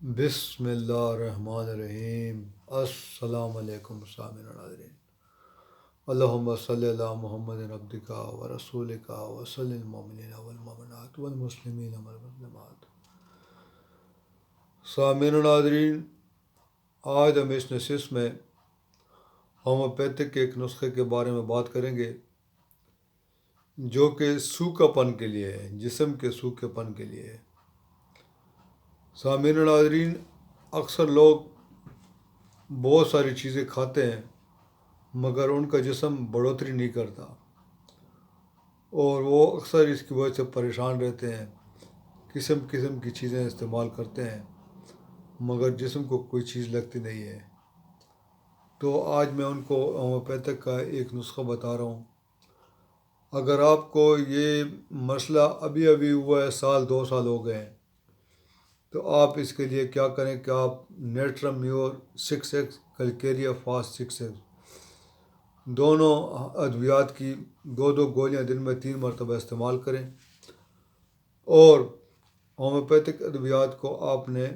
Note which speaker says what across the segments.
Speaker 1: بسم اللہ الرحمن الرحیم۔ السلام علیکم سامعین و ناظرین۔ اللہم صلی علی محمد عبدک و رسولک و صلی المؤمنین والمؤمنات والمسلمین والمسلمات۔ سامعین و ناظرین، آج ہم اس نشست میں ہومیوپیتھک کے ایک نسخے کے بارے میں بات کریں گے جو کہ سوکھا پن کے لیے ہے، جسم کے سوکھے پن کے لیے ہے۔ سامعین و ناظرین، اکثر لوگ بہت ساری چیزیں کھاتے ہیں مگر ان کا جسم بڑھوتری نہیں کرتا، اور وہ اکثر اس کی وجہ سے پریشان رہتے ہیں، قسم قسم کی چیزیں استعمال کرتے ہیں مگر جسم کو کوئی چیز لگتی نہیں ہے۔ تو آج میں ان کو ہومیوپیتھک کا ایک نسخہ بتا رہا ہوں۔ اگر آپ کو یہ مسئلہ ابھی ہوا ہے، سال 2 سال ہو گئے ہیں، تو آپ اس کے لیے کیا کریں کہ آپ نیٹرم میور 6X کلکیریا فاسٹ 6X دونوں ادویات کی 2 گولیاں دن میں 3 مرتبہ استعمال کریں، اور ہومیوپیتھک ادویات کو آپ نے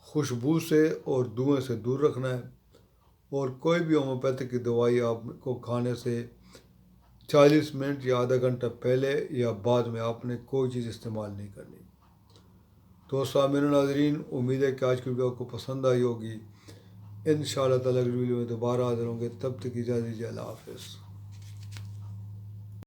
Speaker 1: خوشبو سے اور دھوئیں سے دور رکھنا ہے، اور کوئی بھی ہومیوپیتھک کی دوائی آپ کو کھانے سے 40 منٹ یا آدھا گھنٹہ پہلے یا بعد میں آپ نے کوئی چیز استعمال نہیں کرنی۔ تو سامعین و ناظرین، امید ہے کہ آج کی ویڈیو آپ کو پسند آئی ہوگی۔ انشاءاللہ تعالیٰ اگلی ویڈیو میں دوبارہ حاضر ہوں گے، تب تک اجازت دیجیے، اللہ حافظ۔